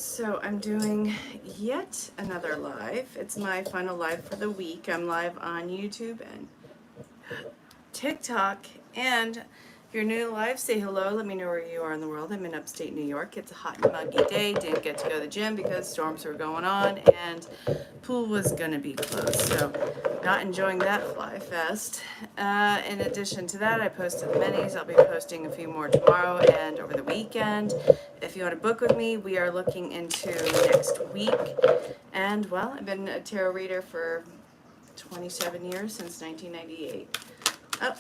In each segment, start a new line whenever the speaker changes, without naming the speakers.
So I'm doing yet another live. It's my final live for the week. I'm live on YouTube and TikTok. And if you're new to live, say hello. Let me know where you are in the world. I'm in upstate New York. It's a hot and muggy day. Didn't get to go to the gym because storms were going on and pool was going to be closed. So not enjoying that fly fest. In addition to that, I posted the minis. I'll be posting a few more tomorrow and over the weekend. If you want to book with me, we are looking into next week. And well, I've been a tarot reader for 27 years, since 1998. Oh.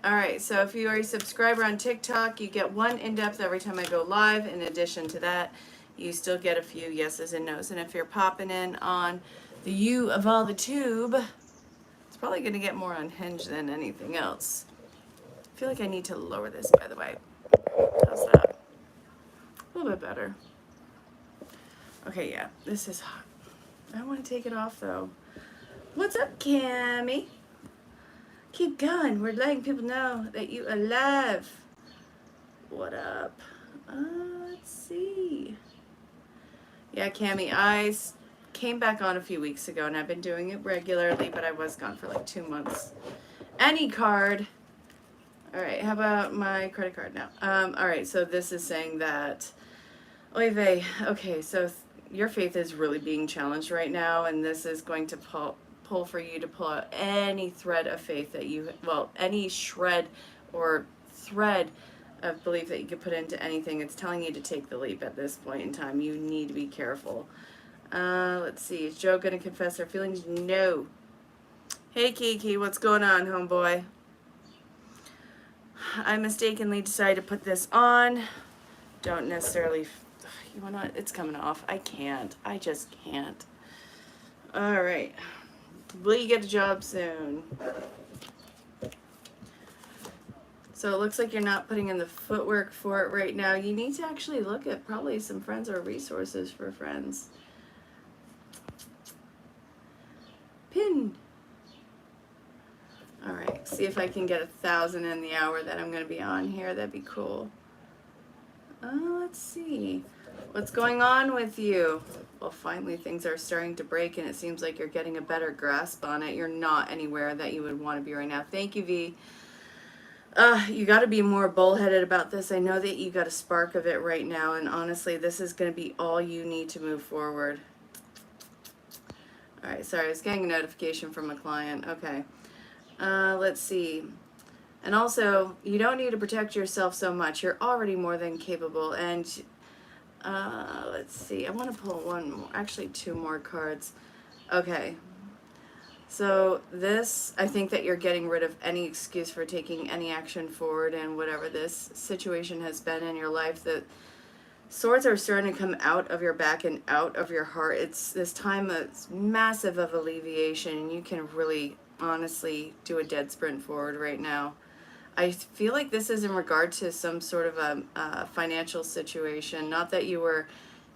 All right, so if you are a subscriber on TikTok, you get one in-depth every time I go live. In addition to that, you still get a few yeses and nos. And if you're popping in on the U of all the tube, it's probably going to get more unhinged than anything else. I feel like I need to lower this, by the way. How's that? A little bit better. Okay, yeah, this is hot. I don't want to take it off, though. What's up, Cammy? Keep going. We're letting people know that you are alive. What up? Let's see. Yeah, Cammy, I came back on a few weeks ago, and I've been doing it regularly, but I was gone for like 2 months. Any card. All right, how about my credit card now? All right, so this is saying that, oy vey, okay, so your faith is really being challenged right now, and this is going to pull for you to pull out any thread of faith that you, well, any shred or thread of belief that you could put into anything. It's telling you to take the leap at this point in time. You need to be careful. Let's see. Is Joe going to confess her feelings? No. Hey, Kiki, what's going on, homeboy? I mistakenly decided to put this on. Don't necessarily, you want to, it's coming off. I can't. I just can't. All right. Will you get a job soon? So it looks like you're not putting in the footwork for it right now. You need to actually look at probably some friends or resources for friends. Pin. All right, see if I can get 1,000 in the hour that I'm going to be on here. That'd be cool. Let's see. What's going on with you? Well, finally things are starting to break and it seems like you're getting a better grasp on it. You're not anywhere that you would want to be right now. Thank you, V. You got to be more bullheaded about this. I know that you got a spark of it right now, and honestly, this is going to be all you need to move forward. All right, sorry, I was getting a notification from a client. Okay. Let's see. And also, you don't need to protect yourself so much. You're already more than capable. And let's see. I want to pull one more, actually 2 more cards. Okay. So this, I think that you're getting rid of any excuse for taking any action forward in whatever this situation has been in your life. The swords are starting to come out of your back and out of your heart. It's this time of massive of alleviation, and you can really honestly do a dead sprint forward right now. I feel like this is in regard to some sort of a financial situation. Not that you were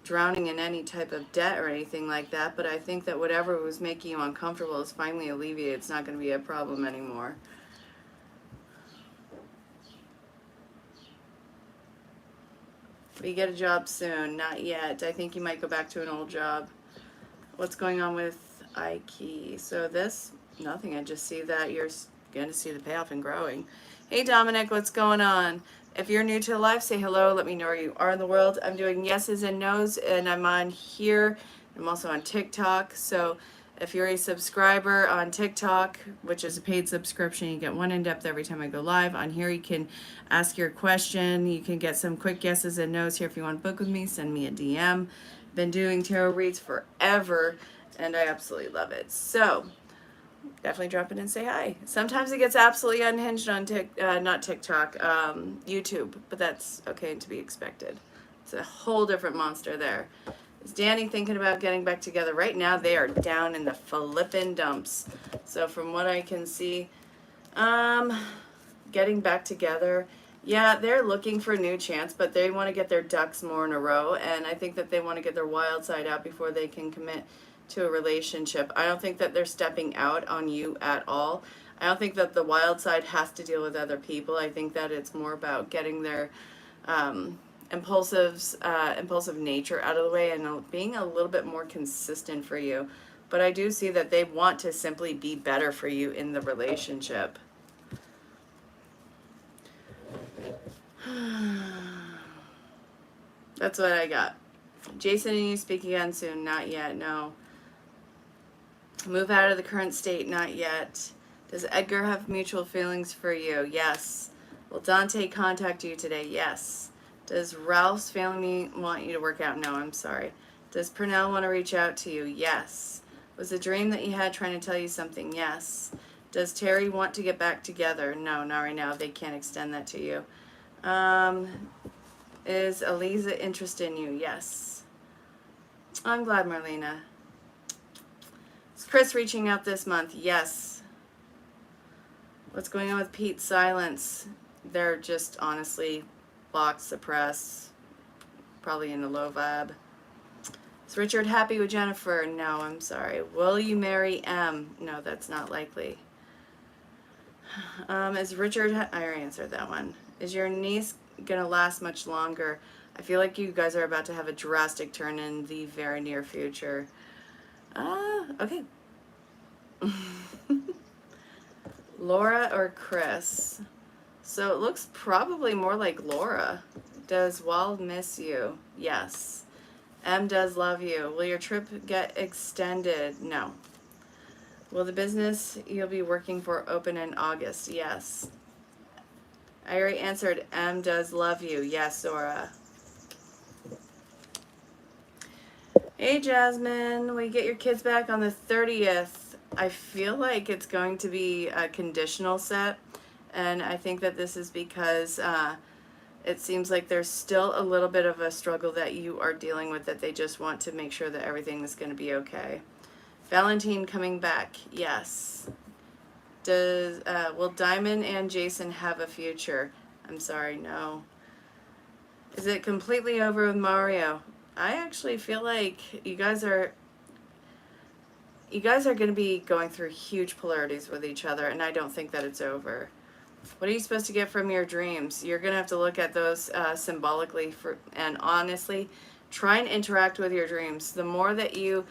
drowning in any type of debt or anything like that, but I think that whatever was making you uncomfortable is finally alleviated. It's not going to be a problem anymore. Will you get a job soon? Not yet. I think you might go back to an old job. What's going on with Ike? So this, nothing. I just see that you're going to see the payoff and growing. Hey, Dominic, what's going on? If you're new to the live, say hello. Let me know where you are in the world. I'm doing yeses and nos, and I'm on here. I'm also on TikTok. So if you're a subscriber on TikTok, which is a paid subscription, you get one in-depth every time I go live. On here, you can ask your question. You can get some quick yeses and nos here. If you want to book with me, send me a DM. Been doing tarot reads forever, and I absolutely love it. So definitely drop in and say hi. Sometimes it gets absolutely unhinged on not TikTok, YouTube, but that's okay to be expected. It's a whole different monster there. Is Danny thinking about getting back together? Right now, they are down in the flippin' dumps. So from what I can see, getting back together, yeah, they're looking for a new chance, but they want to get their ducks more in a row, and I think that they want to get their wild side out before they can commit to a relationship. I don't think that they're stepping out on you at all. I don't think that the wild side has to deal with other people. I think that it's more about getting their impulsive nature out of the way and being a little bit more consistent for you. But I do see that they want to simply be better for you in the relationship. That's what I got. Jason and you speak again soon. Not yet, no. Move out of the current state. Not yet. Does Edgar have mutual feelings for you? Yes. Will Dante contact you today? Yes. Does Ralph's family want you to work out? No, I'm sorry. Does Purnell want to reach out to you? Yes. Was a dream that you had trying to tell you something? Yes. Does Terry want to get back together? No, not right now. They can't extend that to you. Is Eliza interested in you? Yes. I'm glad, Marlena. Is Chris reaching out this month? Yes. What's going on with Pete's silence? They're just honestly blocked, suppressed, probably in a low vibe. Is Richard happy with Jennifer? No, I'm sorry. Will you marry M? No, that's not likely. Is Richard... I already answered that one. Is your niece gonna last much longer? I feel like you guys are about to have a drastic turn in the very near future. Okay. Laura or Chris? So it looks probably more like Laura. Does Wald miss you? Yes. M does love you. Will your trip get extended? No. Will the business you'll be working for open in August? Yes. I already answered M does love you. Yes, Zora. Hey, Jasmine. We get your kids back on the 30th. I feel like it's going to be a conditional set. And I think that this is because it seems like there's still a little bit of a struggle that you are dealing with, that they just want to make sure that everything is going to be okay. Valentine coming back. Yes. Will Diamond and Jason have a future? I'm sorry, no. Is it completely over with Mario? I actually feel like you guys are going to be going through huge polarities with each other, and I don't think that it's over. What are you supposed to get from your dreams? You're going to have to look at those symbolically and honestly try and interact with your dreams. The more that you're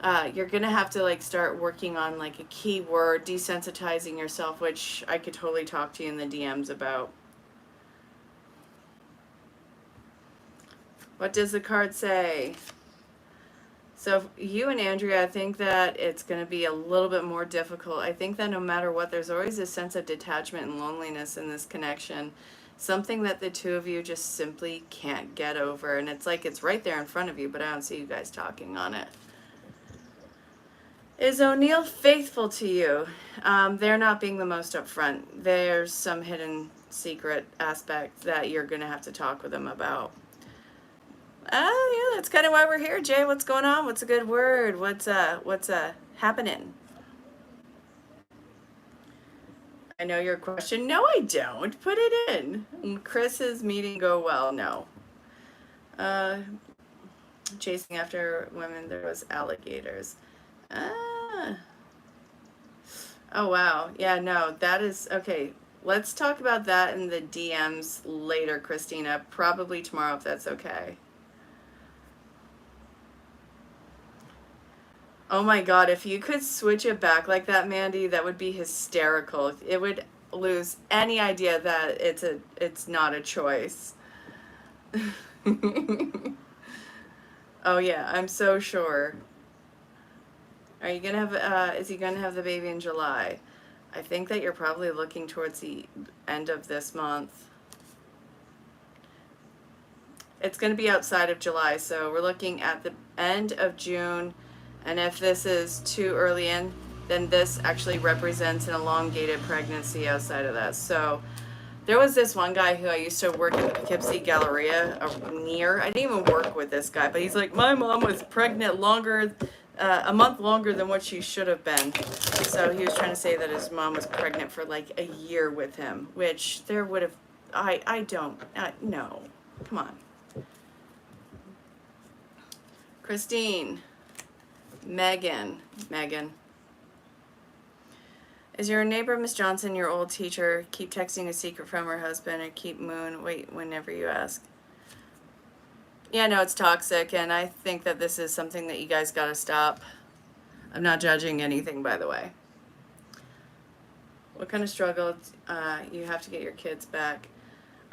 going to have to like start working on like a keyword, desensitizing yourself, which I could totally talk to you in the DMs about. What does the card say? So you and Andrea, I think that it's going to be a little bit more difficult. I think that no matter what, there's always a sense of detachment and loneliness in this connection. Something that the two of you just simply can't get over. And it's like it's right there in front of you, but I don't see you guys talking on it. Is O'Neill faithful to you? They're not being the most upfront. There's some hidden secret aspect that you're going to have to talk with them about. Oh, yeah, that's kind of why we're here, Jay. What's going on? What's a good word? What's happening? I know your question. No, I don't. Put it in. Chris's meeting go well? No. Chasing after women, there was alligators. Oh, wow. Yeah, no, that is... Okay, let's talk about that in the DMs later, Christina. Probably tomorrow, if that's okay. Oh my god, if you could switch it back like that, Mandy, that would be hysterical. It would lose any idea that it's not a choice. Oh yeah, I'm so sure. Are you gonna have is he gonna have the baby in July? I think that you're probably looking towards the end of this month. It's gonna be outside of July, so we're looking at the end of June. And if this is too early in, then this actually represents an elongated pregnancy outside of that. So there was this one guy who I used to work at the Poughkeepsie Galleria near. I didn't even work with this guy, but he's like, my mom was pregnant a month longer than what she should have been. So he was trying to say that his mom was pregnant for like a year with him, which there would have, no, come on. Christine. Megan. Is your neighbor, Miss Johnson, your old teacher? Keep texting a secret from her husband and keep Moon. Wait, whenever you ask. Yeah, no, it's toxic, and I think that this is something that you guys gotta stop. I'm not judging anything, by the way. What kind of struggle you have to get your kids back?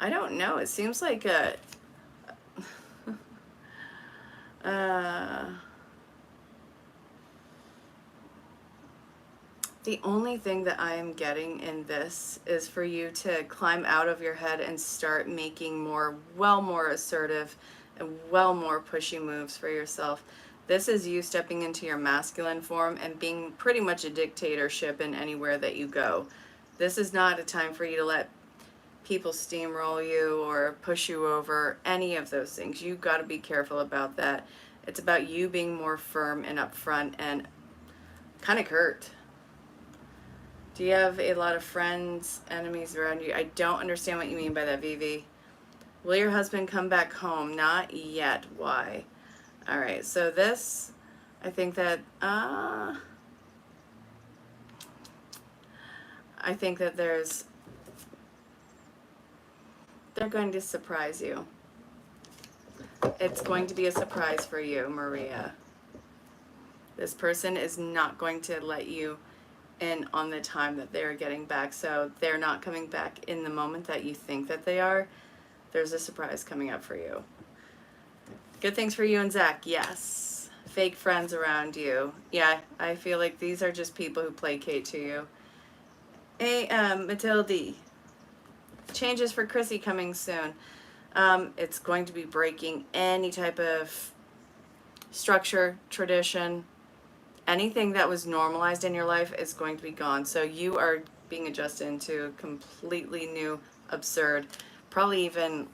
I don't know. It seems like a. uh, the only thing that I am getting in this is for you to climb out of your head and start making more assertive and more pushy moves for yourself. This is you stepping into your masculine form and being pretty much a dictatorship in anywhere that you go. This is not a time for you to let people steamroll you or push you over, any of those things. You've got to be careful about that. It's about you being more firm and upfront and kind of curt. Do you have a lot of friends, enemies around you? I don't understand what you mean by that, Vivi. Will your husband come back home? Not yet. Why? All right, so this, I think that, I think that they're going to surprise you. It's going to be a surprise for you, Maria. This person is not going to let you in on the time that they're getting back, so they're not coming back in the moment that you think that they are. There's a surprise coming up for you. Good things for you and Zach, yes. Fake friends around you. Yeah, I feel like these are just people who placate to you. Hey, Matilde. Changes for Chrissy coming soon. It's going to be breaking any type of structure, tradition. Anything that was normalized in your life is going to be gone. So you are being adjusted into a completely new, absurd, probably even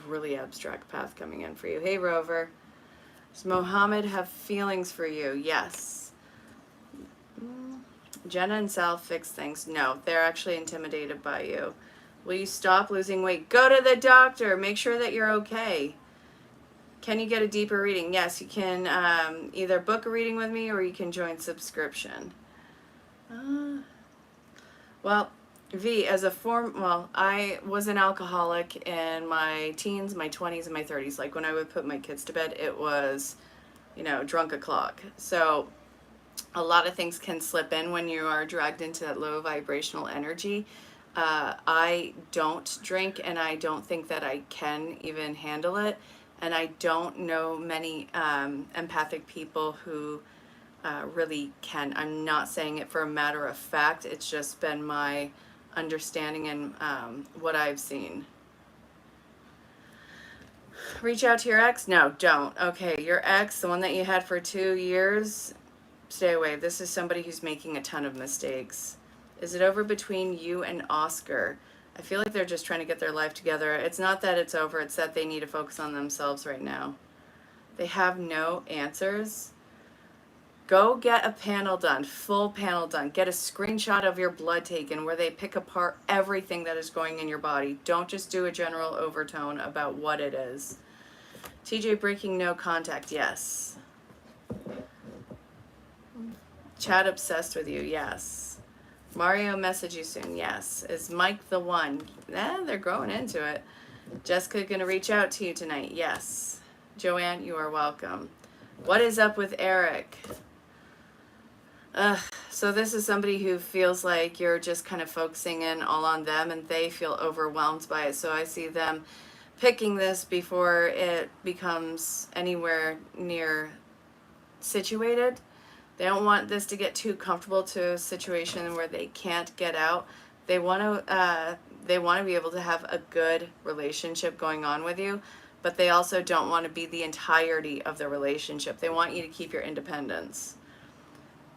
really abstract path coming in for you. Hey, Rover. Does Mohammed have feelings for you? Yes. Jenna and Sal fix things. No, they're actually intimidated by you. Will you stop losing weight? Go to the doctor. Make sure that you're okay. Can you get a deeper reading? Yes, you can either book a reading with me or you can join subscription. Well, V, I was an alcoholic in my teens, my 20s, and my 30s. Like when I would put my kids to bed, it was, drunk o'clock. So a lot of things can slip in when you are dragged into that low vibrational energy. I don't drink, and I don't think that I can even handle it. And I don't know many empathic people who really can. I'm not saying it for a matter of fact. It's just been my understanding and what I've seen. Reach out to your ex? No, don't. Okay, your ex, the one that you had for 2 years, stay away. This is somebody who's making a ton of mistakes. Is it over between you and Oscar? I feel like they're just trying to get their life together. It's not that it's over, it's that they need to focus on themselves right now. They have no answers. Go get a panel done, full panel done. Get a screenshot of your blood taken where they pick apart everything that is going in your body. Don't just do a general overtone about what it is. TJ breaking no contact, yes. Chad obsessed with you, yes. Mario message you soon, yes. Is Mike the one? They're growing into it. Jessica gonna reach out to you tonight, yes. Joanne, you are welcome. What is up with Eric? So this is somebody who feels like you're just kind of focusing in all on them and they feel overwhelmed by it. So I see them picking this before it becomes anywhere near situated. They don't want this to get too comfortable to a situation where they can't get out. They want to be able to have a good relationship going on with you, but they also don't want to be the entirety of the relationship. They want you to keep your independence.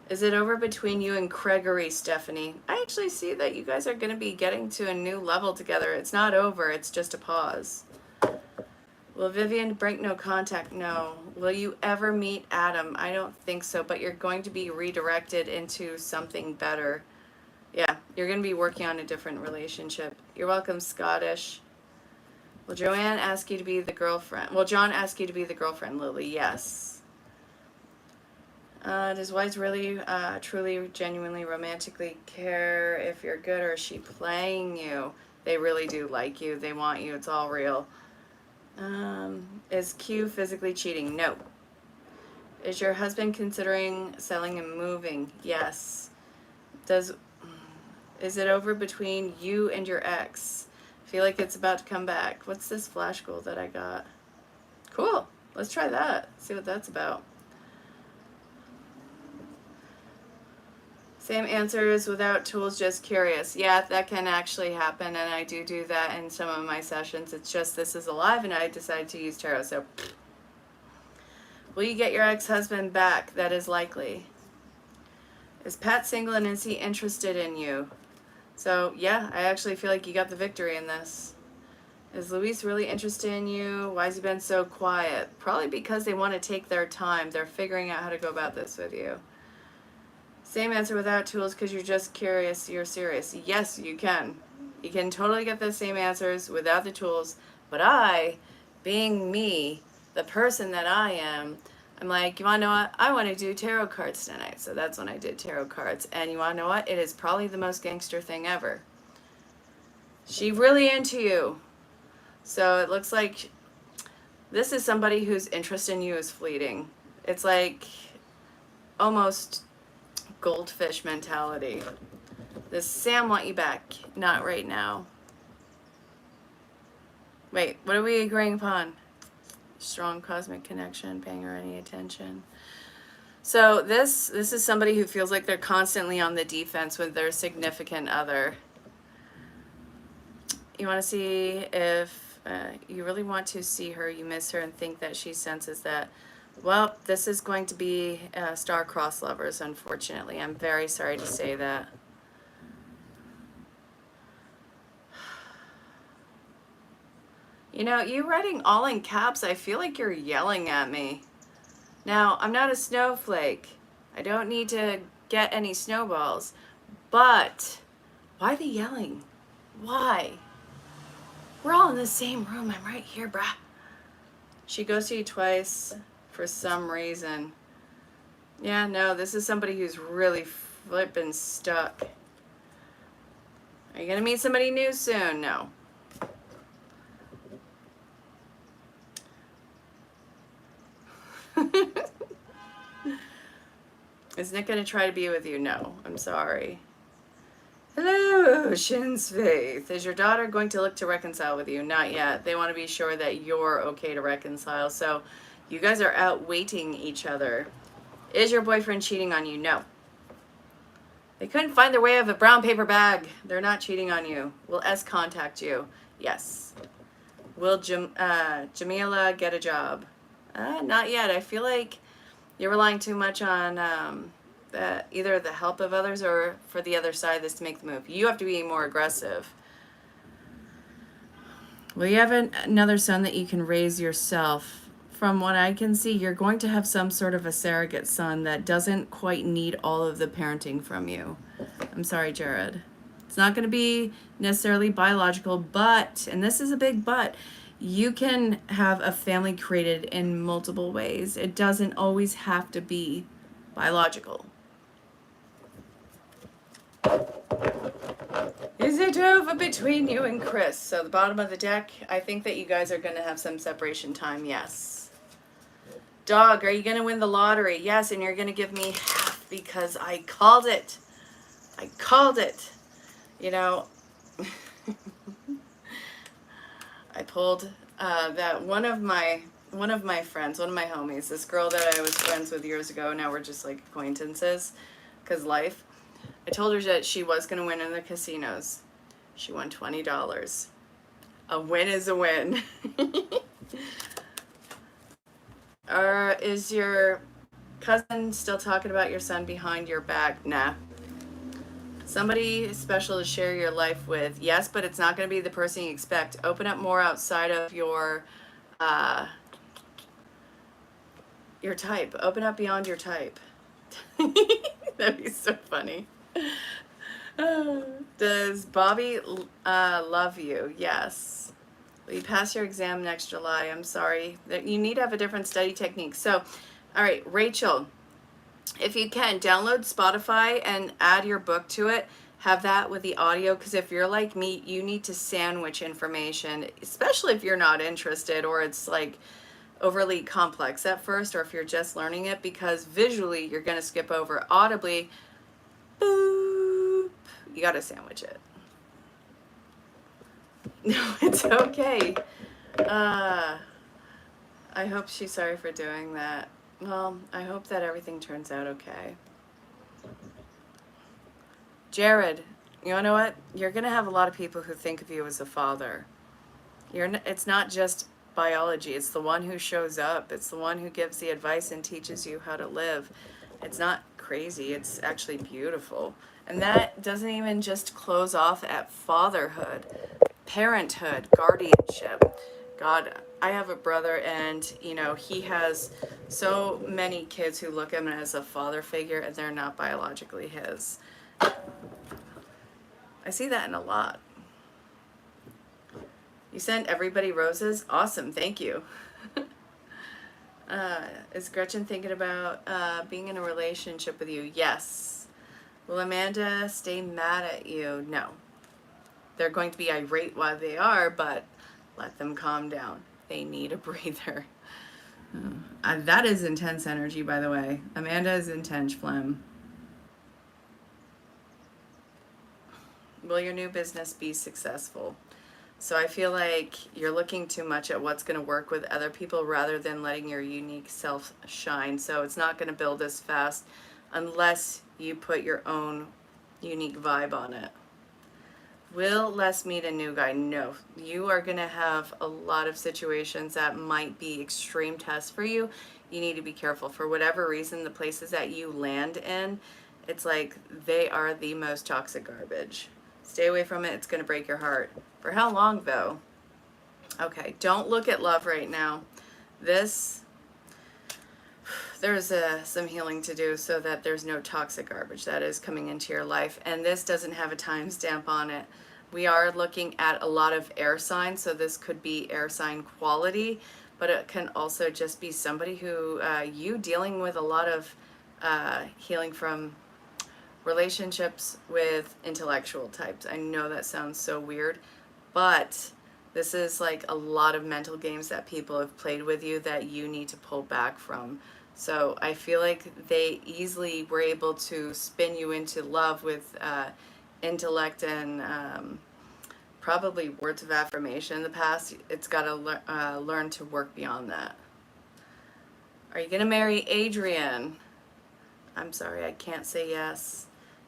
Is it over between you and Gregory, Stephanie? I actually see that you guys are going to be getting to a new level together. It's not over, it's just a pause. Will Vivian break no contact? No. Will you ever meet Adam? I don't think so, but you're going to be redirected into something better. Yeah, you're going to be working on a different relationship. You're welcome, Scottish. Will Joanne ask you to be the girlfriend? Will John ask you to be the girlfriend, Lily? Yes. Does Wise really, truly, genuinely, romantically care if you're good, or is she playing you? They really do like you. They want you. It's all real. Is Q physically cheating? No. Is your husband considering selling and moving? Yes. Is it over between you and your ex? I feel like it's about to come back. What's this flash goal that I got? Cool. Let's try that. See what that's about. Same answers without tools, just curious. Yeah, that can actually happen, and I do that in some of my sessions. It's just this is alive, and I decided to use tarot. So, will you get your ex-husband back? That is likely. Is Pat single, and is he interested in you? So, yeah, I actually feel like you got the victory in this. Is Luis really interested in you? Why has he been so quiet? Probably because they want to take their time. They're figuring out how to go about this with you. Same answer without tools because you're just curious, you're serious. Yes, you can. You can totally get the same answers without the tools. But I, being me, the person that I am, I'm like, you want to know what? I want to do tarot cards tonight. So that's when I did tarot cards. And you want to know what? It is probably the most gangster thing ever. She really into you. So it looks like this is somebody whose interest in you is fleeting. It's like almost goldfish mentality. Does Sam want you back? Not right now. Wait, what are we agreeing upon? Strong cosmic connection, paying her any attention. So this is somebody who feels like they're constantly on the defense with their significant other. You want to see if you really want to see her, you miss her, and think that she senses that. Well, this is going to be star-crossed lovers, unfortunately. I'm very sorry to say that. You know, you writing all in caps, I feel like you're yelling at me. Now, I'm not a snowflake. I don't need to get any snowballs. But why the yelling? Why? We're all in the same room. I'm right here, brah. She goes to you twice for some reason. Yeah, no, this is somebody who's really flippin' stuck. Are you gonna meet somebody new soon? No. Is Nick gonna try to be with you? No, I'm sorry. Hello, Shin's Faith. Is your daughter going to look to reconcile with you? Not yet. They want to be sure that you're okay to reconcile. So you guys are out waiting each other. Is your boyfriend cheating on you? No. They couldn't find their way out of a brown paper bag. They're not cheating on you. Will S contact you? Yes. Will Jamila get a job? Not yet. I feel like you're relying too much on either the help of others or for the other side of this to make the move. You have to be more aggressive. Well, you have another son that you can raise yourself. From what I can see, you're going to have some sort of a surrogate son that doesn't quite need all of the parenting from you. I'm sorry, Jared. It's not going to be necessarily biological, but, and this is a big but, you can have a family created in multiple ways. It doesn't always have to be biological. Is it over between you and Chris? So the bottom of the deck, I think that you guys are going to have some separation time, yes. Dog, are you going to win the lottery? Yes, and you're going to give me half because I called it. I called it. You know, I pulled that one of my friends, one of my homies, this girl that I was friends with years ago, now we're just like acquaintances because life. I told her that she was going to win in the casinos. She won $20. A win is a win. Is your cousin still talking about your son behind your back? Nah. Somebody special to share your life with. Yes, but it's not going to be the person you expect. Open up more outside of your type. Open up beyond your type. That'd be so funny. Does Bobby love you? Yes. Will you pass your exam next July? I'm sorry. You need to have a different study technique. So, all right, Rachel, if you can, download Spotify and add your book to it have that with the audio, because if you're like me, you need to sandwich information, especially if you're not interested or it's like overly complex at first, or if you're just learning it, because visually you're going to skip over. Audibly, boop, you got to sandwich it. No, it's okay. I hope she's sorry for doing that. Well, I hope that everything turns out okay. Jared, you know what? You're going to have a lot of people who think of you as a father. It's not just biology. It's the one who shows up. It's the one who gives the advice and teaches you how to live. It's not crazy. It's actually beautiful. And that doesn't even just close off at fatherhood, parenthood, guardianship. God, I have a brother, and you know, he has so many kids who look at him as a father figure, and they're not biologically his. I see that in a lot. You sent everybody roses? Awesome, thank you. Is Gretchen thinking about being in a relationship with you? Yes. Will Amanda stay mad at you? No. They're going to be irate while they are, but let them calm down. They need a breather. That is intense energy, by the way. Amanda is intense phlegm. Will your new business be successful? So I feel like you're looking too much at what's going to work with other people rather than letting your unique self shine. So it's not going to build as fast unless you put your own unique vibe on it. Will Les meet a new guy? No. You are going to have a lot of situations that might be extreme tests for you. You need to be careful. For whatever reason, the places that you land in, it's like they are the most toxic garbage. Stay away from it. It's going to break your heart. For how long, though? Okay, don't look at love right now. There's some healing to do so that there's no toxic garbage that is coming into your life. And this doesn't have a timestamp on it. We are looking at a lot of air signs, so this could be air sign quality, but it can also just be somebody who, you dealing with a lot of healing from relationships with intellectual types. I know that sounds so weird, but this is like a lot of mental games that people have played with you that you need to pull back from. So I feel like they easily were able to spin you into love with intellect and probably words of affirmation in the past. It's got to learn to work beyond that. Are you going to marry Adrian? I'm sorry, I can't say yes.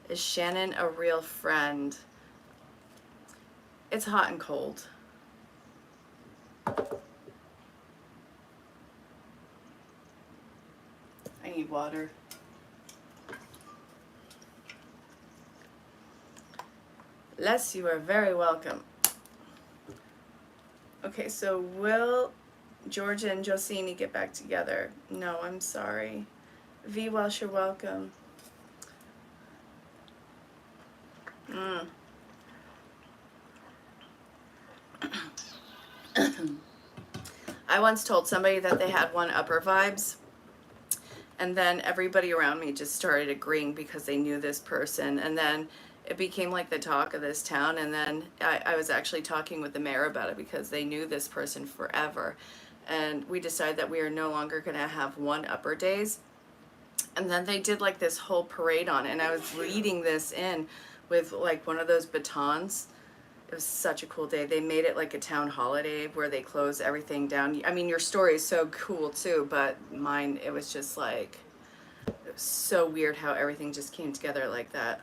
Is Shannon a real friend? It's hot and cold. I need water. Les, you are very welcome. Okay, so will Georgia and Josini get back together? No, I'm sorry. V. Welsh, you're welcome. I once told somebody that they had one upper vibes, and then everybody around me just started agreeing because they knew this person, and then it became like the talk of this town. And then I was actually talking with the mayor about it because they knew this person forever, and we decided that we are no longer going to have one upper days. And then they did like this whole parade on it, and I was leading this in with like one of those batons. It was such a cool day. They made it like a town holiday where they close everything down. I mean, your story is so cool too, but mine, it was just like, it was so weird how everything just came together like that.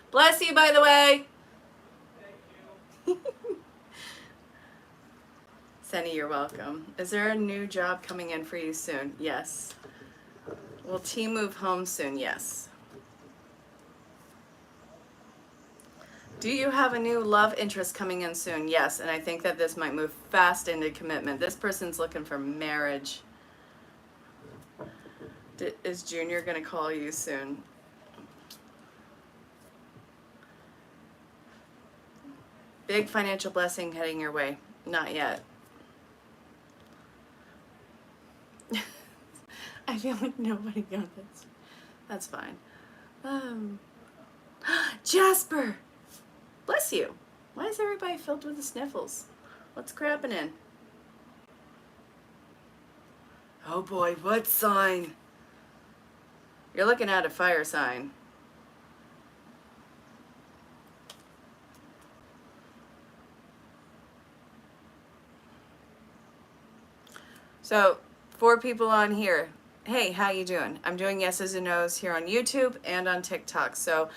Bless you, by the way. Thank you. Senny, you're welcome. Is there a new job coming in for you soon? Yes. Will T move home soon? Yes. Do you have a new love interest coming in soon? Yes, and I think that this might move fast into commitment. This person's looking for marriage. Is Junior going to call you soon? Big financial blessing heading your way. Not yet. I feel like nobody got this. That's fine. Jasper! Bless you. Why is everybody filled with the sniffles? What's crapping in? Oh boy, what sign? You're looking at a fire sign. So, 4 people on here. Hey, how you doing? I'm doing yeses and nos here on YouTube and on TikTok. So,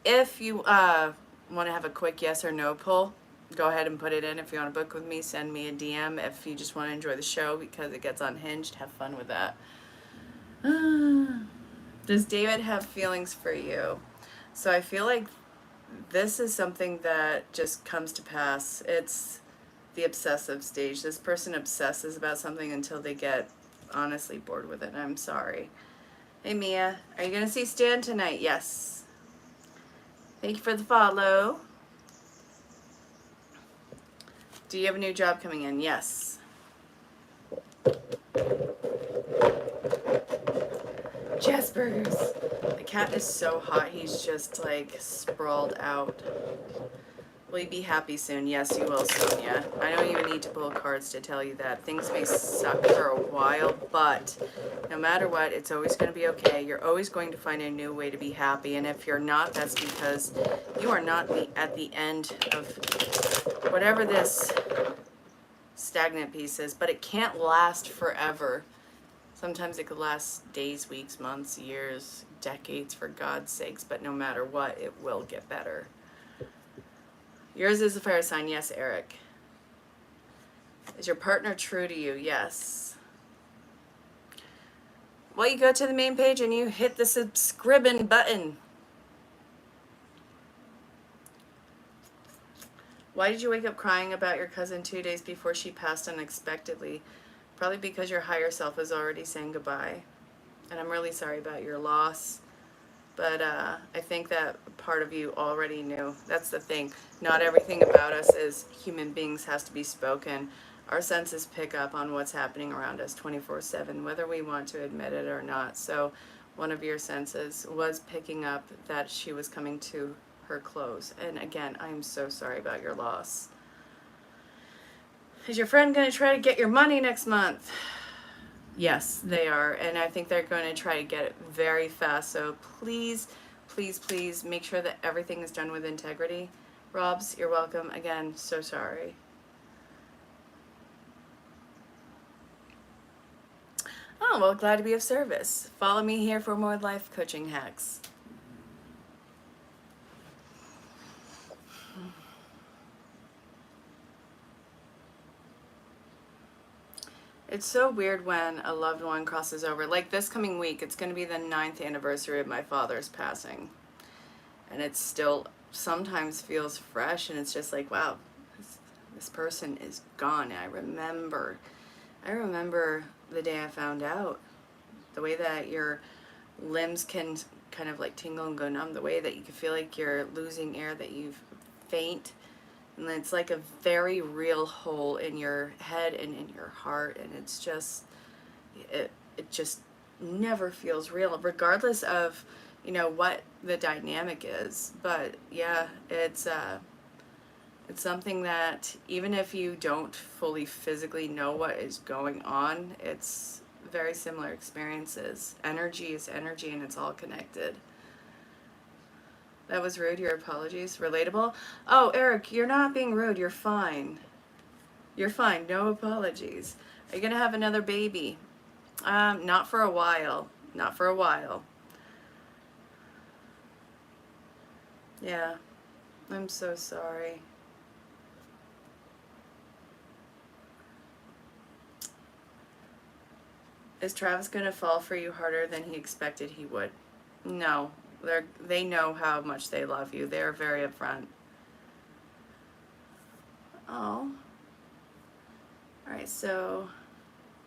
if you want to have a quick yes or no poll, go ahead and put it in. If you want to book with me, send me a DM. If you just want to enjoy the show because it gets unhinged, have fun with that. Does David have feelings for you? So I feel like this is something that just comes to pass. It's the obsessive stage. This person obsesses about something until they get honestly bored with it. I'm sorry. Hey Mia, are you going to see Stan tonight? Yes. Thank you for the follow. Do you have a new job coming in? Yes. Jaspers. The cat is so hot, he's just like sprawled out. Will you be happy soon? Yes, you will, Sonia. I don't even need to pull cards to tell you that. Things may suck for a while, but no matter what, it's always going to be okay. You're always going to find a new way to be happy, and if you're not, that's because you are not at the end of whatever this stagnant piece is, but it can't last forever. Sometimes it could last days, weeks, months, years, decades, for God's sakes, but no matter what, it will get better. Yours is a fire sign. Yes, Eric. Is your partner true to you? Yes. Well, you go to the main page and you hit the subscribing button. Why did you wake up crying about your cousin 2 days before she passed unexpectedly? Probably because your higher self is already saying goodbye. And I'm really sorry about your loss. But I think that part of you already knew. That's the thing. Not everything about us as human beings has to be spoken. Our senses pick up on what's happening around us 24/7, whether we want to admit it or not. So one of your senses was picking up that she was coming to her close. And again, I'm so sorry about your loss. Is your friend going to try to get your money next month? Yes, they are, and I think they're going to try to get it very fast, so please, please, please make sure that everything is done with integrity. Robs, you're welcome. Again, so sorry. Oh, well, glad to be of service. Follow me here for more life coaching hacks. It's so weird when a loved one crosses over. Like this coming week, it's going to be the 9th anniversary of my father's passing. And it still sometimes feels fresh, and it's just like, wow, this person is gone. And I remember the day I found out, the way that your limbs can kind of like tingle and go numb, the way that you can feel like you're losing air, that you faint. And it's like a very real hole in your head and in your heart, and it's just, it just never feels real, regardless of, you know, what the dynamic is. But yeah, it's something that even if you don't fully physically know what is going on, it's very similar experiences. Energy is energy, and it's all connected. That was rude. Your apologies. Relatable. Oh, Eric, you're not being rude. You're fine. You're fine. No apologies. Are you going to have another baby? Not for a while. Not for a while. Yeah. I'm so sorry. Is Travis going to fall for you harder than he expected he would? No. They know how much they love you. They're very upfront. Oh. Alright, so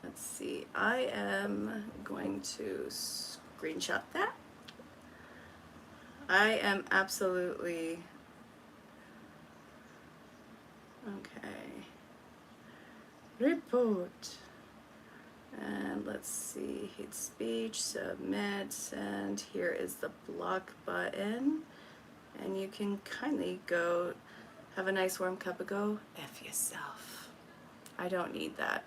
let's see. I am going to screenshot that. I am absolutely okay. Report. And let's see, hate speech, submit, and here is the block button. And you can kindly go have a nice warm cup of go F yourself. I don't need that.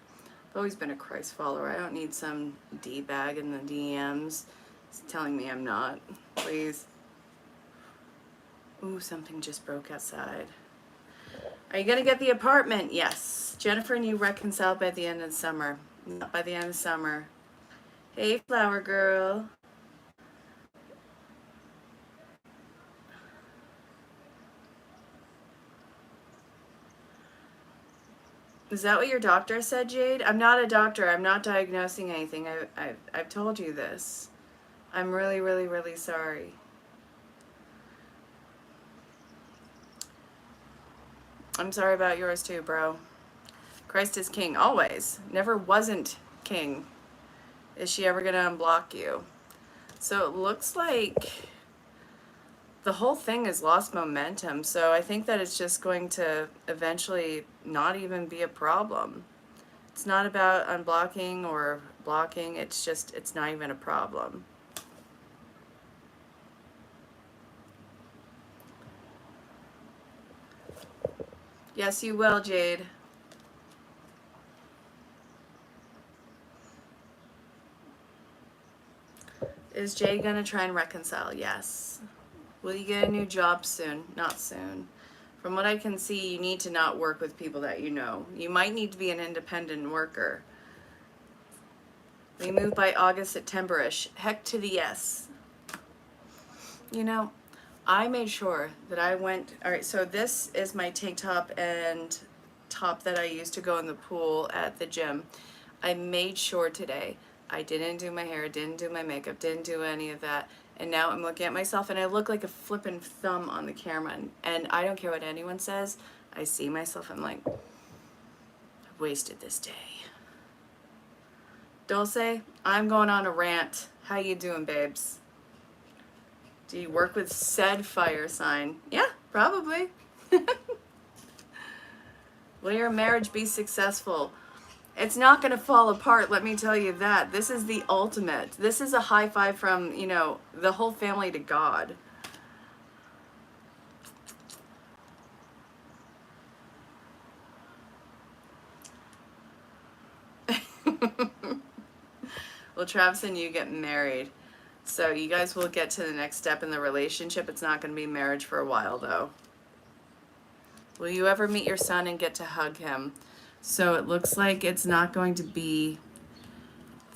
I've always been a Christ follower. I don't need some D-bag in the DMs telling me I'm not. Please. Ooh, something just broke outside. Are you gonna get the apartment? Yes. Jennifer and you reconcile by the end of the summer. Not by the end of summer. Hey, flower girl. Is that what your doctor said, Jade? I'm not a doctor. I'm not diagnosing anything. I've told you this. I'm really, really, really sorry. I'm sorry about yours too, bro. Christ is king, always. Never wasn't king. Is she ever going to unblock you? So it looks like the whole thing has lost momentum. So I think that it's just going to eventually not even be a problem. It's not about unblocking or blocking. It's just, it's not even a problem. Yes, you will, Jade. Is Jade going to try and reconcile? Yes. Will you get a new job soon? Not soon. From what I can see, you need to not work with people that you know. You might need to be an independent worker. We move by August, September-ish. Heck to the yes. You know, I made sure that I went, all right, so this is my tank top and top that I used to go in the pool at the gym. I made sure today I didn't do my hair, didn't do my makeup, didn't do any of that. And now I'm looking at myself and I look like a flippin' thumb on the camera. And I don't care what anyone says. I see myself, I'm like, I've wasted this day. Dulce, I'm going on a rant. How you doing, babes? Do you work with said fire sign? Yeah, probably. Will your marriage be successful? It's not going to fall apart, let me tell you that. This is the ultimate. This is a high five from, you know, the whole family to God. Well, Travis and you get married. So you guys will get to the next step in the relationship. It's not going to be marriage for a while, though. Will you ever meet your son and get to hug him? So it looks like it's not going to be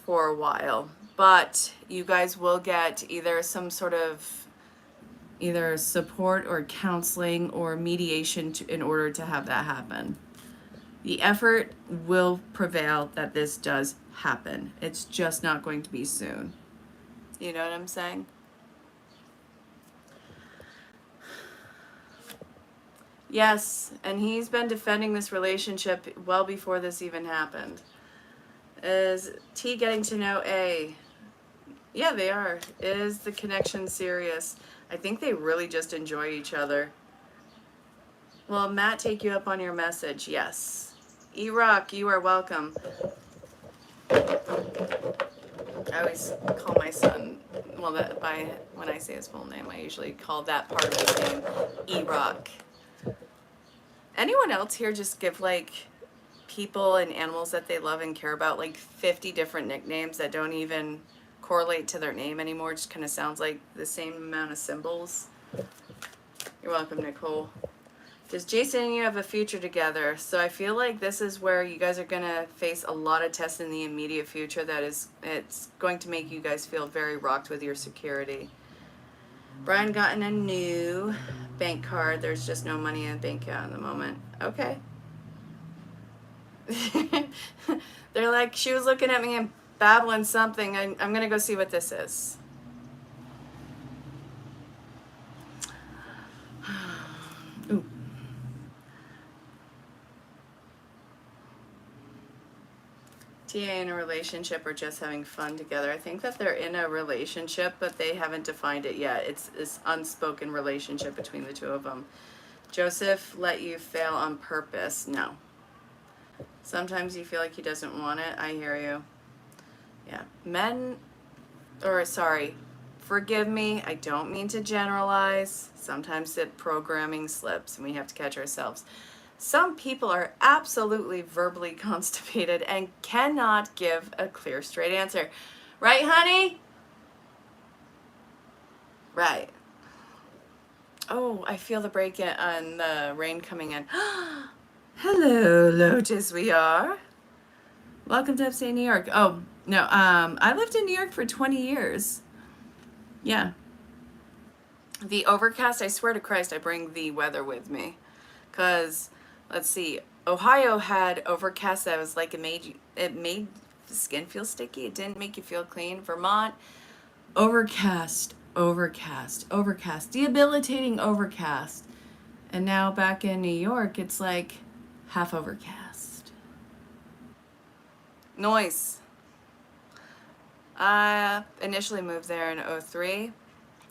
for a while. But you guys will get either some sort of either support or counseling or mediation in order to have that happen. The effort will prevail that this does happen. It's just not going to be soon. You know what I'm saying? Yes, and he's been defending this relationship well before this even happened. Is T getting to know A? Yeah, they are. Is the connection serious? I think they really just enjoy each other. Will Matt take you up on your message? Yes. E-Rock, you are welcome. I always call my son, well, that by when I say his full name, I usually call that part of his name E-Rock. Anyone else here just give like people and animals that they love and care about like 50 different nicknames that don't even correlate to their name anymore? It just kind of sounds like the same amount of symbols. You're welcome, Nicole. Does Jason and you have a future together? So I feel like this is where you guys are going to face a lot of tests in the immediate future that is, it's going to make you guys feel very rocked with your security. Brian gotten a new bank card. There's just no money in the bank account at the moment. Okay. They're like, she was looking at me and babbling something. I'm going to go see what this is. Ooh. TA in a relationship or just having fun together? I think that they're in a relationship, but they haven't defined it yet. It's this unspoken relationship between the two of them. Joseph let you fail on purpose? No. Sometimes you feel like he doesn't want it. I hear you. Yeah. Men, or sorry, Forgive me, I don't mean to generalize. Sometimes the programming slips and we have to catch ourselves. Some people are absolutely verbally constipated and cannot give a clear, straight answer. Right, honey? Right. Oh, I feel the break in on the rain coming in. Hello, Lotus, we are. Welcome to upstate New York. Oh, no, I lived in New York for 20 years. Yeah. The overcast, I swear to Christ, I bring the weather with me. Because, let's see, Ohio had overcast that was like it made the skin feel sticky. It didn't make you feel clean. Vermont, overcast, overcast, overcast, debilitating overcast. And now back in New York, it's like half overcast. Noise. I initially moved there in '03.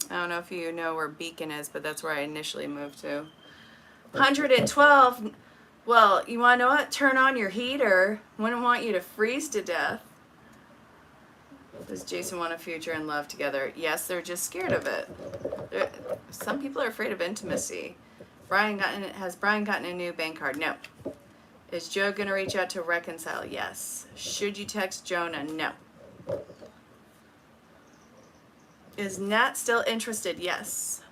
I don't know if you know where Beacon is, but that's where I initially moved to. 112. Well, you want to know what? Turn on your heater. Wouldn't want you to freeze to death. Does Jason want a future and love together? Yes, they're just scared of it. Some people are afraid of intimacy. Has Brian gotten a new bank card? No. Is Joe going to reach out to reconcile? Yes. Should you text Jonah? No. Is Nat still interested? Yes.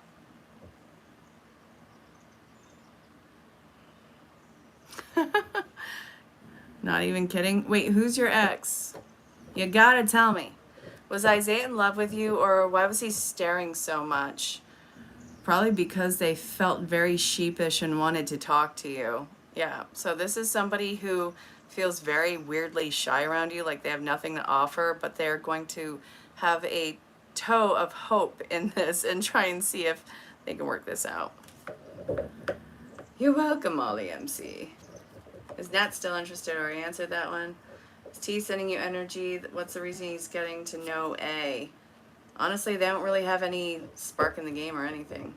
Not even kidding. Wait, who's your ex? You gotta tell me. Was Isaiah in love with you, or why was he staring so much? Probably because they felt very sheepish and wanted to talk to you. Yeah, so this is somebody who feels very weirdly shy around you, like they have nothing to offer, but they're going to have a toe of hope in this and try and see if they can work this out. You're welcome, Molly MC. Is Nat still interested? Or I answered that one. Is T sending you energy? What's the reason he's getting to know A? Honestly, they don't really have any spark in the game or anything.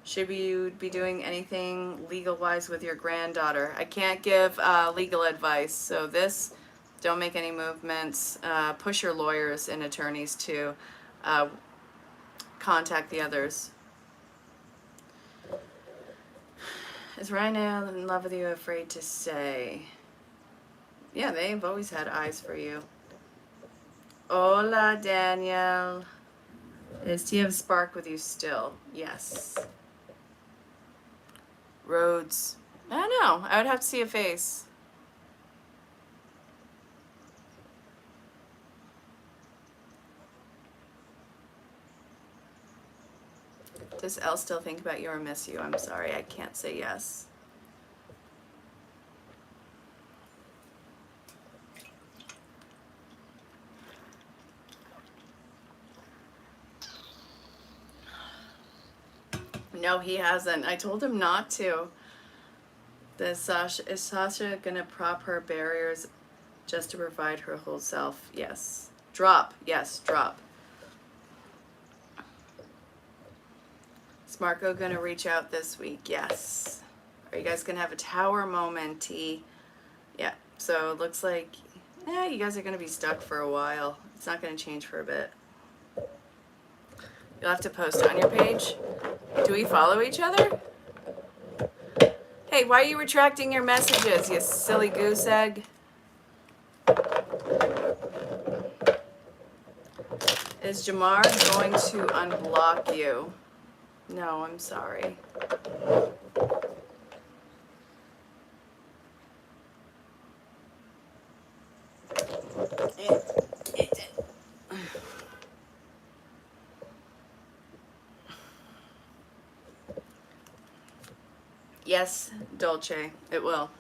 Should you be doing anything legal-wise with your granddaughter? I can't give legal advice, so don't make any movements. Push your lawyers and attorneys to contact the others. Is Ryan in love with you, afraid to say? Yeah, they've always had eyes for you. Hola, Danielle. Is T have spark with you still? Yes. Rhodes. I don't know. I would have to see a face. Does Elle still think about you or miss you? I'm sorry, I can't say yes. No, he hasn't. I told him not to. Is Sasha gonna prop her barriers just to provide her whole self? Yes. Drop. Yes, drop. Is Marco gonna reach out this week? Yes. Are you guys gonna have a tower moment, T? Yeah. So it looks like, you guys are gonna be stuck for a while. It's not gonna change for a bit. You'll have to post on your page. Do we follow each other? Hey, why are you retracting your messages, you silly goose egg? Is Jamar going to unblock you? No, I'm sorry. Yes, Dolce, it will.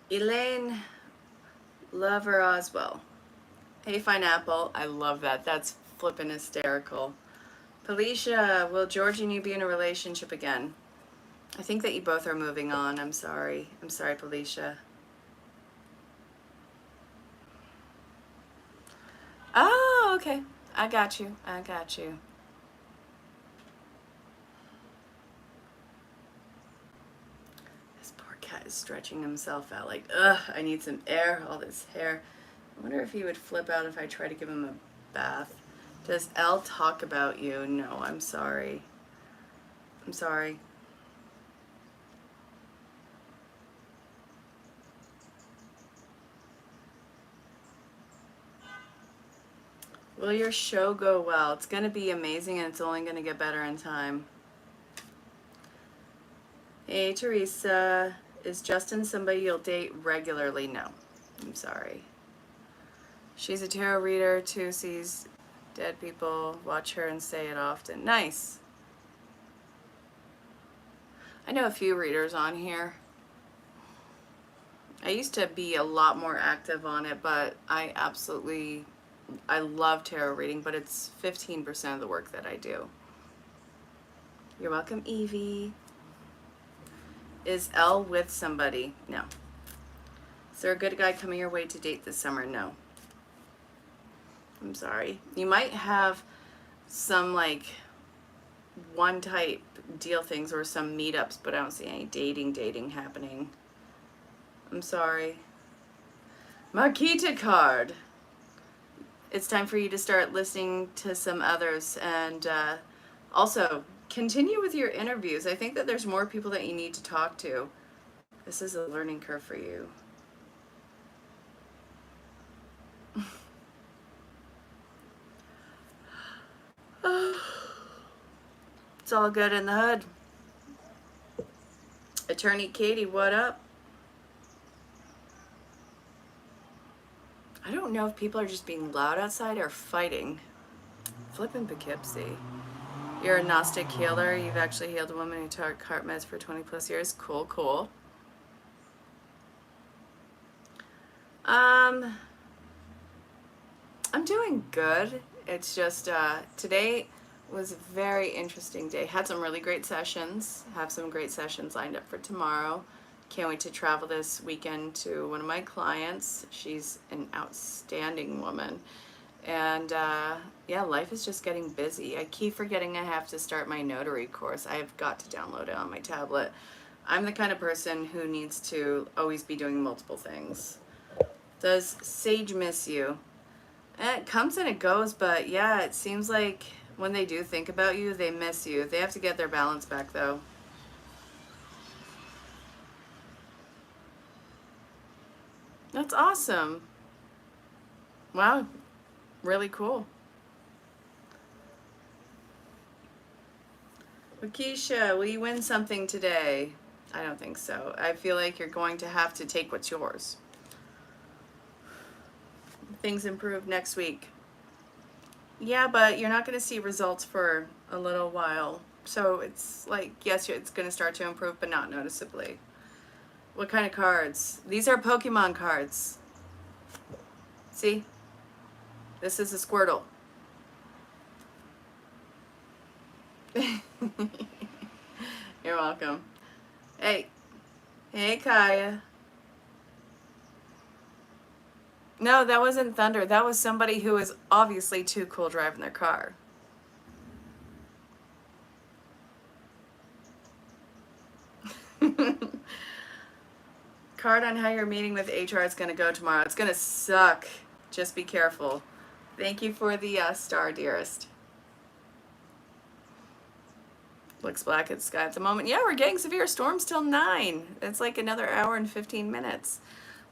Elaine Lover Oswell. Hey, Pineapple. I love that. That's flippin' hysterical. Felicia, will George and you be in a relationship again? I think that you both are moving on. I'm sorry. I'm sorry, Felicia. Oh, okay. I got you. I got you. This poor cat is stretching himself out like, ugh, I need some air, all this hair. I wonder if he would flip out if I try to give him a bath. Does L talk about you? No, I'm sorry. I'm sorry. Will your show go well? It's going to be amazing, and it's only going to get better in time. Hey, Teresa. Is Justin somebody you'll date regularly? No. I'm sorry. She's a tarot reader too, sees dead people, watch her and say it often. Nice. I know a few readers on here. I used to be a lot more active on it, but I love tarot reading, but it's 15% of the work that I do. You're welcome, Evie. Is Elle with somebody? No. Is there a good guy coming your way to date this summer? No. I'm sorry. You might have some like one type deal things or some meetups, but I don't see any dating happening. I'm sorry. Marquita card. It's time for you to start listening to some others, and also continue with your interviews. I think that there's more people that you need to talk to. This is a learning curve for you. It's all good in the hood. Attorney Katie, what up? I don't know if people are just being loud outside or fighting. Flippin' Poughkeepsie. You're a Gnostic healer. You've actually healed a woman who took heart meds for 20 plus years. Cool, cool. I'm doing good. It's just today was a very interesting day. Had some really great sessions. Have some great sessions lined up for tomorrow. Can't wait to travel this weekend to one of my clients. She's an outstanding woman. And yeah, life is just getting busy. I keep forgetting I have to start my notary course. I've got to download it on my tablet. I'm the kind of person who needs to always be doing multiple things. Does Sage miss you? It comes and it goes, but yeah, it seems like when they do think about you, they miss you. They have to get their balance back, though. That's awesome. Wow, really cool. Wakisha, will you win something today? I don't think so. I feel like you're going to have to take what's yours. Things improve next week. Yeah, but you're not going to see results for a little while. So it's like, yes, it's going to start to improve, but not noticeably. What kind of cards? These are Pokemon cards. See? This is a Squirtle. You're welcome. Hey. Hey, Kaya. No, that wasn't Thunder. That was somebody who was obviously too cool driving their car. Card on how your meeting with HR is going to go tomorrow. It's going to suck. Just be careful. Thank you for the star, dearest. Looks black at the sky at the moment. Yeah, we're getting severe storms till 9. It's like another hour and 15 minutes.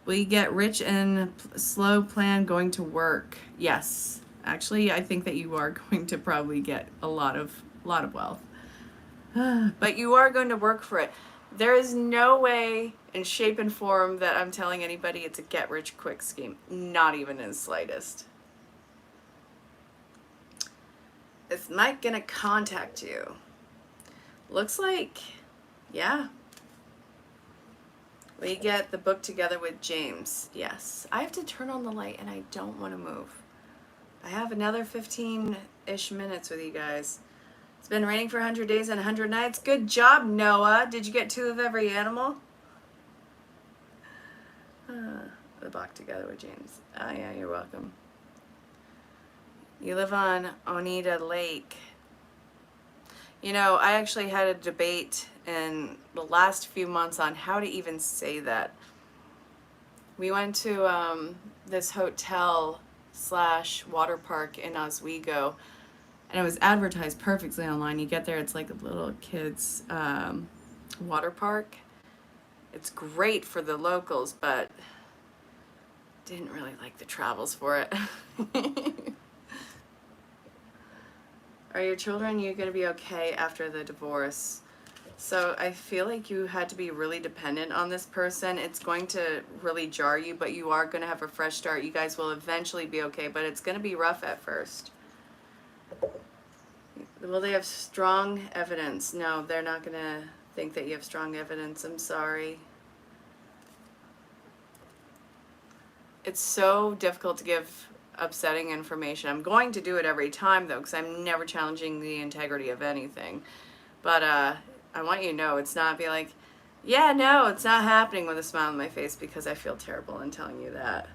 Will you get rich and slow plan going to work? Yes. Actually, I think that you are going to probably get a lot of wealth. But you are going to work for it. There is no way in shape and form that I'm telling anybody it's a get rich quick scheme. Not even in the slightest. Is Mike gonna contact you? Looks like, yeah. Will you get the book together with James? Yes. I have to turn on the light and I don't want to move. I have another 15-ish minutes with you guys. It's been raining for 100 days and 100 nights. Good job, Noah. Did you get 2 of every animal? The book together with James. Oh, yeah, you're welcome. You live on Oneida Lake. You know, I actually had a debate in the last few months on how to even say that. We went to this hotel slash water park in Oswego, and it was advertised perfectly online. You get there, it's like a little kids water park. It's great for the locals, but didn't really like the travels for it. Are your children you going to be okay after the divorce? So I feel like you had to be really dependent on this person. It's going to really jar you, but you are going to have a fresh start. You guys will eventually be okay, but it's going to be rough at first. Will they have strong evidence? No, they're not going to think that you have strong evidence. I'm sorry. It's so difficult to give upsetting information. I'm going to do it every time, though, because I'm never challenging the integrity of anything. But I want you to know it's not be like, yeah, no, it's not happening with a smile on my face, because I feel terrible in telling you that.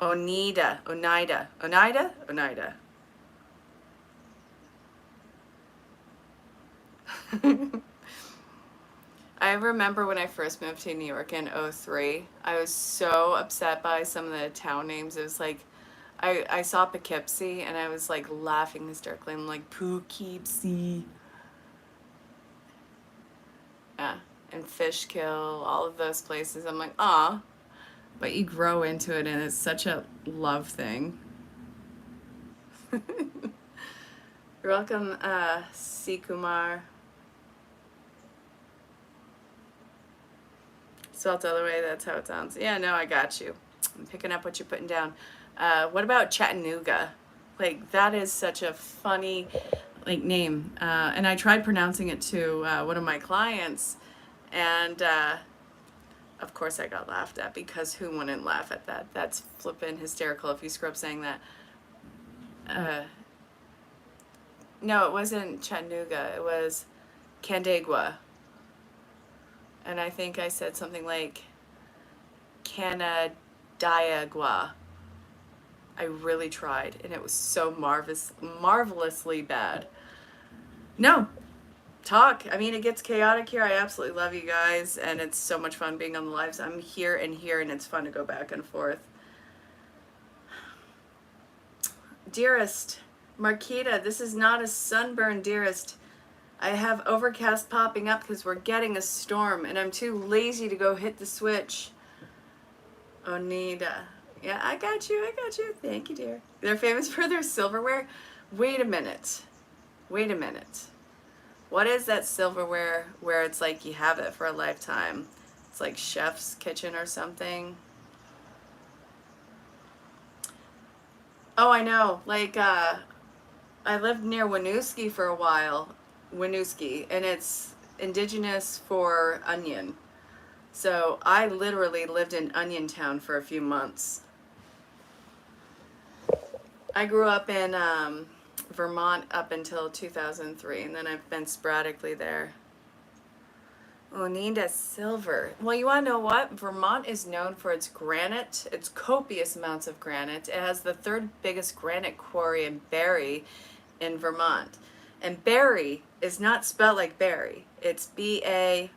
Oneida. I remember when I first moved to New York in '03, I was so upset by some of the town names. It was like, I saw Poughkeepsie and I was like laughing hysterically. I'm like, Poughkeepsie. Yeah. And Fishkill, all of those places. I'm like, ah. But you grow into it and it's such a love thing. You're welcome, C. Kumar. Spelled the other way, that's how it sounds. Yeah, no, I got you. I'm picking up what you're putting down. What about Chattanooga? Like, that is such a funny, like, name. And I tried pronouncing it to one of my clients, and of course I got laughed at, because who wouldn't laugh at that? That's flippin' hysterical if you screw up saying that. No, it wasn't Chattanooga. It was Canandaigua. And I think I said something like Canandaigua. I really tried, and it was so marvelously bad. No, talk. I mean, it gets chaotic here. I absolutely love you guys, and it's so much fun being on the lives. I'm here, and it's fun to go back and forth. Dearest, Marquita, this is not a sunburn, dearest. I have overcast popping up because we're getting a storm, and I'm too lazy to go hit the switch. Oneida. Yeah, I got you. Thank you, dear. They're famous for their silverware. Wait a minute. What is that silverware where it's like you have it for a lifetime? It's like Chef's Kitchen or something. Oh, I know. Like, I lived near Winooski for a while. Winooski, and it's indigenous for onion. So I literally lived in Onion Town for a few months. I grew up in Vermont up until 2003, and then I've been sporadically there. Oneida silver. Well, you want to know what? Vermont is known for its granite, its copious amounts of granite. It has the third biggest granite quarry in Barrie in Vermont. And Barrie is not spelled like Barry. It's Barre.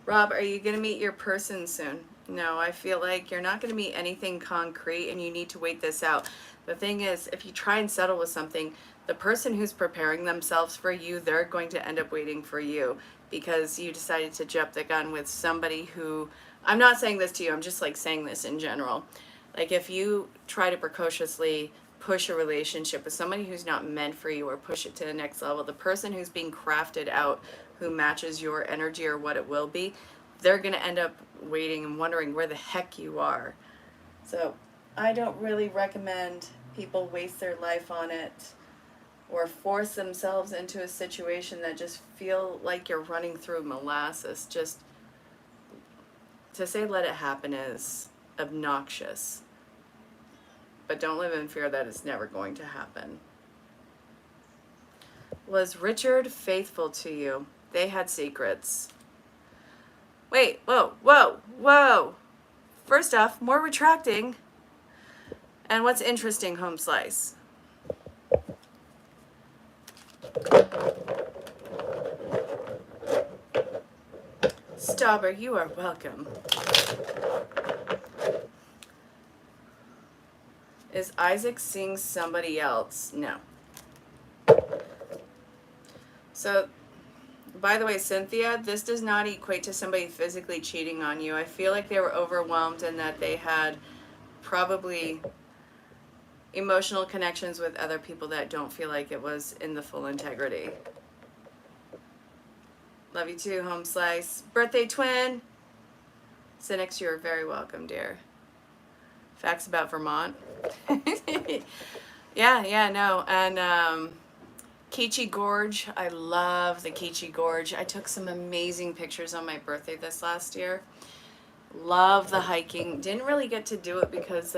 Rob, are you going to meet your person soon? No, I feel like you're not going to meet anything concrete, and you need to wait this out. The thing is, if you try and settle with something, the person who's preparing themselves for you, they're going to end up waiting for you, because you decided to jump the gun with somebody who, I'm not saying this to you, I'm just like saying this in general. Like, if you try to precociously push a relationship with somebody who's not meant for you, or push it to the next level, the person who's being crafted out, who matches your energy or what it will be, they're going to end up waiting and wondering where the heck you are. So I don't really recommend people waste their life on it, or force themselves into a situation that just feel like you're running through molasses. Just to say let it happen is obnoxious. But don't live in fear that it's never going to happen. Was Richard faithful to you? They had secrets. Wait, whoa. First off, more retracting. And what's interesting, Home Slice? Stauber, you are welcome. Is Isaac seeing somebody else? No. So, by the way, Cynthia, this does not equate to somebody physically cheating on you. I feel like they were overwhelmed and that they had probably emotional connections with other people that don't feel like it was in the full integrity. Love you too, Home Slice. Birthday twin. Cynics, you're very welcome, dear. Facts about Vermont. Yeah, no. And Keechee Gorge. I love the Keechee Gorge. I took some amazing pictures on my birthday this last year. Love the hiking. Didn't really get to do it because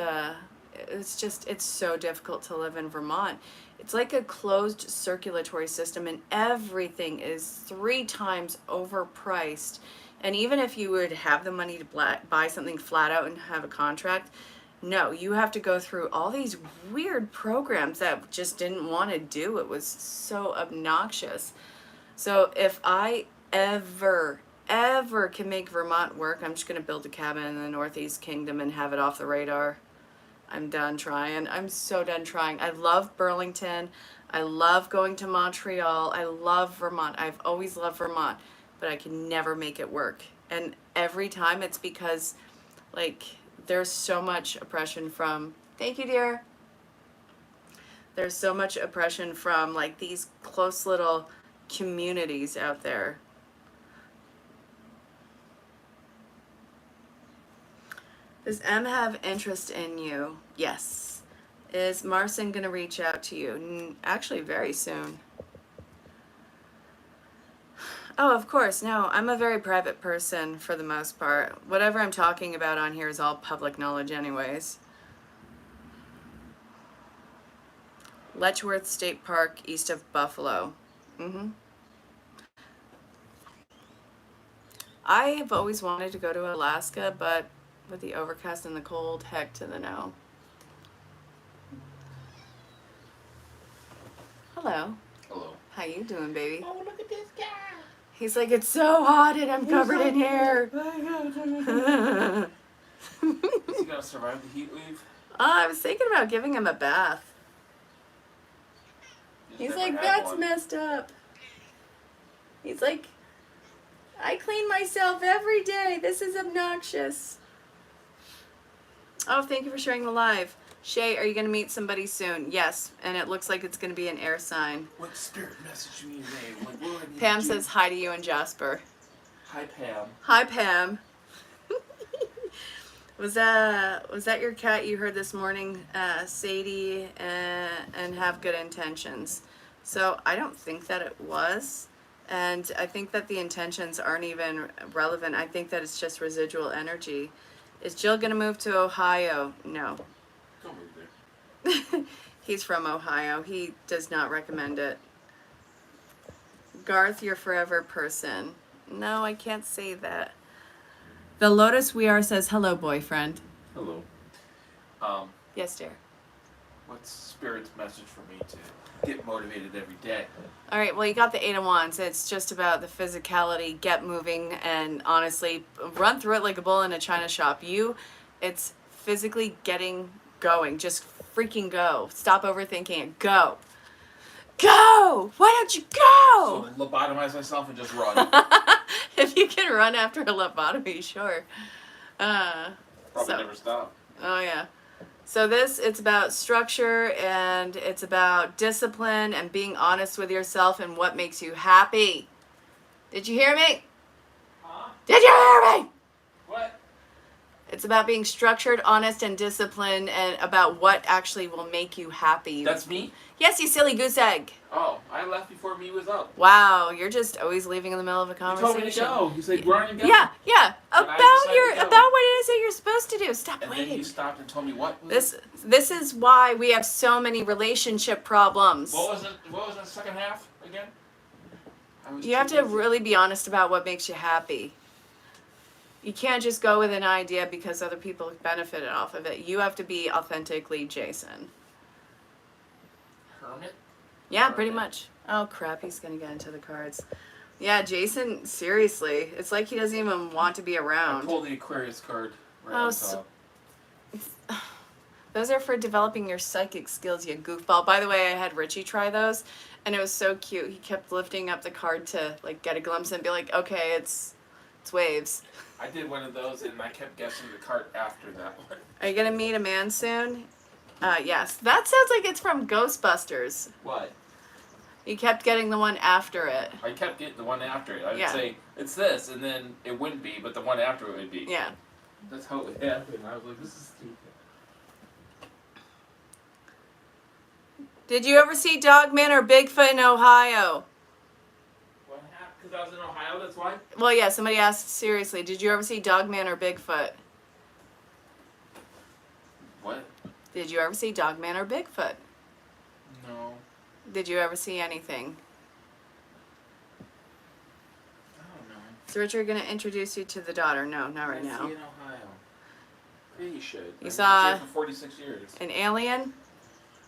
it's so difficult to live in Vermont. It's like a closed circulatory system and everything is 3 times overpriced. And even if you would have the money to buy something flat out and have a contract, no, you have to go through all these weird programs that just didn't want to do. It was so obnoxious. So if I ever can make Vermont work, I'm just going to build a cabin in the Northeast Kingdom and have it off the radar. I'm done trying. I'm so done trying. I love Burlington. I love going to Montreal. I love Vermont. I've always loved Vermont, but I can never make it work. And every time it's because, like, there's so much oppression from, thank you, dear. There's so much oppression from, like, these close little communities out there. Does M have interest in you? Yes. Is Marcin going to reach out to you? Actually, very soon. Oh, of course. No, I'm a very private person for the most part. Whatever I'm talking about on here is all public knowledge anyways. Letchworth State Park, east of Buffalo. I have always wanted to go to Alaska, but with the overcast and the cold, heck to the no. Hello.
Hello.
How you doing, baby?
Oh, look at this guy.
He's like, it's so hot and I'm covered in hair.
Is he gonna survive the heat wave?
I was thinking about giving him a bath. He's like, that's messed up. He's like, I clean myself every day. This is obnoxious. Oh, thank you for sharing the live. Shay, are you going to meet somebody soon? Yes, and it looks like it's going to be an air sign.
What spirit message me today? Like, what do I need
Pam
to do?
says hi to you and Jasper.
Hi, Pam.
Hi, Pam. Was that your cat you heard this morning, Sadie, and have good intentions? So I don't think that it was. And I think that the intentions aren't even relevant. I think that it's just residual energy. Is Jill going to move to Ohio? No.
Don't move there.
He's from Ohio. He does not recommend it. Garth, your forever person. No, I can't say that. The Lotus We Are says, hello, boyfriend.
Hello.
Yes, dear.
What's spirit's message for me to get motivated every day?
All right, well, you got the 8 of Wands. It's just about the physicality, get moving, and honestly, run through it like a bull in a china shop. It's physically going. Just freaking go. Stop overthinking it. Go. Go! Why don't you go?
So lobotomize myself and just run.
If you can run after a lobotomy, sure.
Probably never stop.
Oh, yeah. So it's about structure and it's about discipline and being honest with yourself and what makes you happy. Did you hear me?
Huh?
Did you hear me?
What?
It's about being structured, honest, and disciplined and about what actually will make you happy.
That's me?
Yes, you silly goose egg.
Oh, I left before me was up.
Wow, you're just always leaving in the middle of a
You
conversation.
told me to go. You said run and go.
Yeah.
And
About
I decided to go.
what it is that you're supposed to do. Stop
And
waiting.
then you stopped and told me what?
This is why we have so many relationship problems.
What was the second half again?
You have to really be honest about what makes you happy. You can't just go with an idea because other people benefited off of it. You have to be authentically Jason.
Hermit?
Yeah,
Hermit.
pretty much. Oh crap, he's gonna get into the cards. Yeah, Jason, seriously. It's like he doesn't even want to be
I
around.
pulled the Aquarius card right
Oh,
on top.
Those are for developing your psychic skills, you goofball. By the way, I had Richie try those, and it was so cute. He kept lifting up the card to like get a glimpse and be like, okay, it's waves.
I did one of those and I kept guessing the card after that one.
Are you gonna meet a man soon? Yes. That sounds like it's from Ghostbusters.
What?
You kept getting the one after it.
I kept getting the one after it. I would
Yeah.
say, it's this, and then it wouldn't be, but the one after it would be.
Yeah.
That's how it happened. I was like, this is stupid.
Did you ever see Dogman or Bigfoot in Ohio?
What happened? Because I was in Ohio, that's why?
Well, yeah, somebody asked seriously, did you ever see Dogman or Bigfoot?
What?
Did you ever see Dogman or Bigfoot?
No.
Did you ever see anything?
I don't know.
Is Richard going to introduce you to the daughter? No, not right
I
now.
see in Ohio. Yeah, you should.
You
I've
saw
been here for 46 years.
An alien?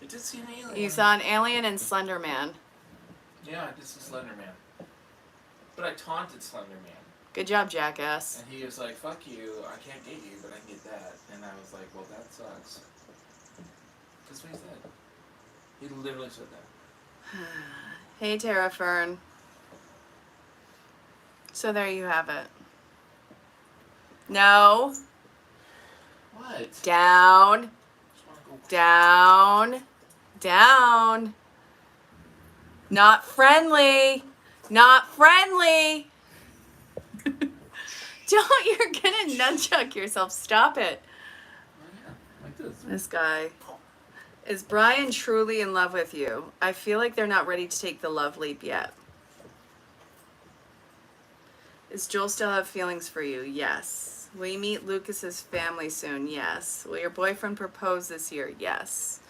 I did see an alien.
You saw an alien and Slender Man.
Yeah, I did see Slender Man. But I taunted Slender Man.
Good job, jackass.
And he was like, fuck you, I can't get you, but I can get that. And I was like, well, that sucks. That's what he said. He literally said that.
Hey, Tara Fern. So there you have it. No.
What?
Down.
Just wanna go.
Down. Down. Not friendly. Not friendly. Don't, you're gonna nunchuck yourself. Stop it.
Oh, yeah, like this.
This guy. Is Brian truly in love with you? I feel like they're not ready to take the love leap yet. Does Joel still have feelings for you? Yes. Will you meet Lucas's family soon? Yes. Will your boyfriend propose this year? Yes.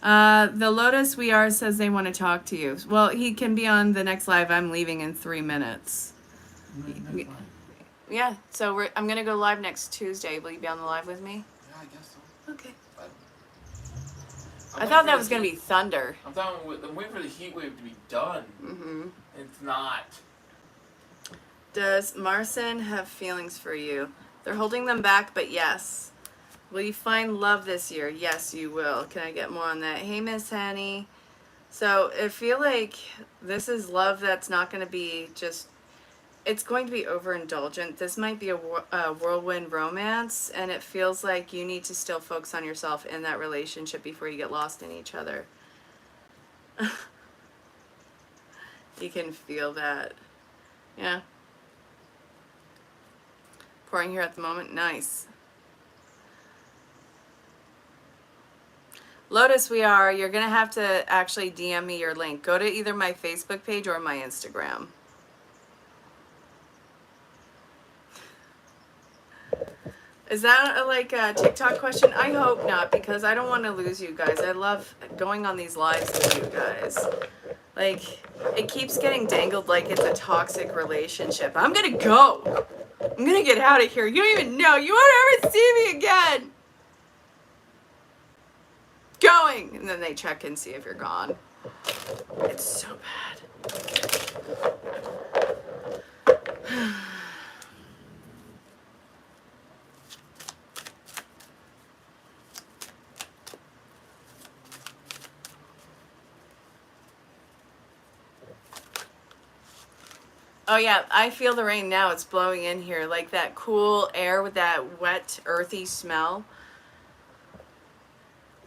The Lotus We Are says they want to talk to you. Well, he can be on the next live. I'm leaving in 3 minutes.
That's fine.
Yeah, so I'm going to go live next Tuesday. Will you be on the live with me?
Yeah, I guess so.
Okay.
But
I thought that was going to be thunder.
I'm waiting for the heat wave to be done.
Mm-hmm.
It's not.
Does Marcin have feelings for you? They're holding them back, but yes. Will you find love this year? Yes, you will. Can I get more on that? Hey, Miss Henny. So I feel like this is love that's not going to be just... It's going to be overindulgent. This might be a whirlwind romance, and it feels like you need to still focus on yourself in that relationship before you get lost in each other. You can feel that. Yeah. Pouring here at the moment. Nice. Lotus, you're going to have to actually DM me your link. Go to either my Facebook page or my Instagram. Is that a TikTok question? I hope not, because I don't want to lose you guys. I love going on these lives with you guys. Like, it keeps getting dangled like it's a toxic relationship. I'm gonna go. I'm gonna get out of here. You don't even know. You won't ever see me again. Going. And then they check and see if you're gone. It's so bad. Oh yeah, I feel the rain now. It's blowing in here. Like that cool air with that wet, earthy smell.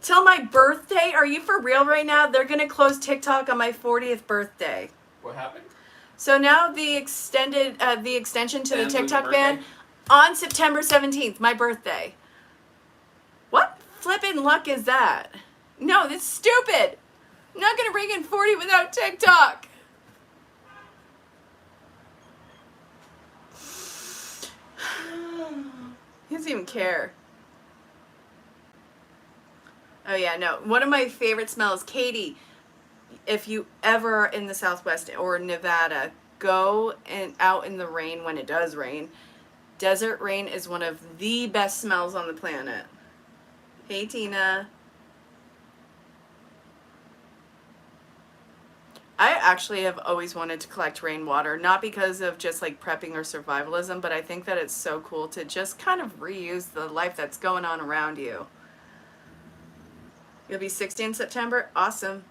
Till my birthday? Are you for real right now? They're going to close TikTok on my 40th birthday.
What happened?
So now the extension to the
And
TikTok
your
ban
birthday?
on September 17th, my birthday. What flippin' luck is that? No, that's stupid. I'm not going to ring in 40 without TikTok. He doesn't even care. Oh yeah, no. One of my favorite smells, Katie, if you ever are in the Southwest or Nevada, go out in the rain when it does rain. Desert rain is one of the best smells on the planet. Hey, Tina. I actually have always wanted to collect rainwater, not because of just like prepping or survivalism, but I think that it's so cool to just kind of reuse the life that's going on around you. You'll be 60 in September? Awesome.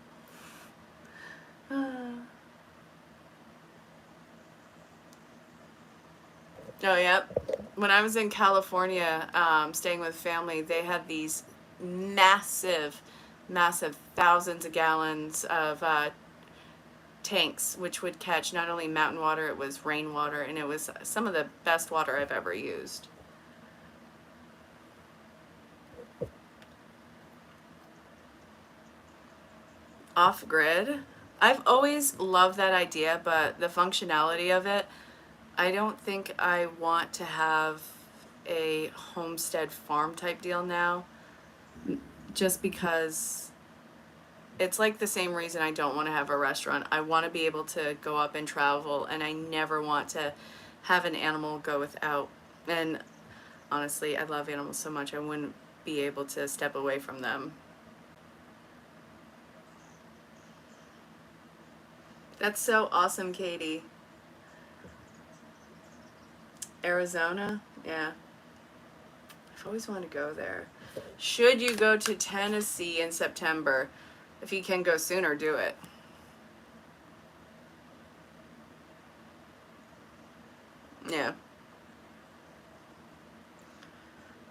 Oh, yep. When I was in California, staying with family, they had these massive, massive thousands of gallons of tanks, which would catch not only mountain water, it was rainwater, and it was some of the best water I've ever used. Off-grid. I've always loved that idea, but the functionality of it, I don't think I want to have a homestead farm type deal now, just because it's like the same reason I don't want to have a restaurant. I want to be able to go up and travel, and I never want to have an animal go without. And honestly, I love animals so much, I wouldn't be able to step away from them. That's so awesome, Katie. Arizona? Yeah. I've always wanted to go there. Should you go to Tennessee in September? If you can go sooner, do it. Yeah.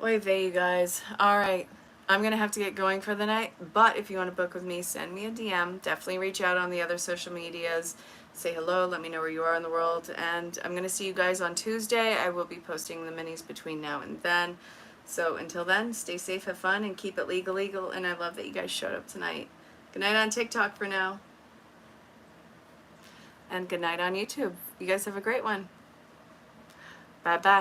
Oy vey, you guys. Alright. I'm going to have to get going for the night, but if you want to book with me, send me a DM. Definitely reach out on the other social medias. Say hello, let me know where you are in the world, and I'm going to see you guys on Tuesday. I will be posting the minis between now and then. So until then, stay safe, have fun, and keep it legal, and I love that you guys showed up tonight. Good night on TikTok for now. And good night on YouTube. You guys have a great one. Bye-bye.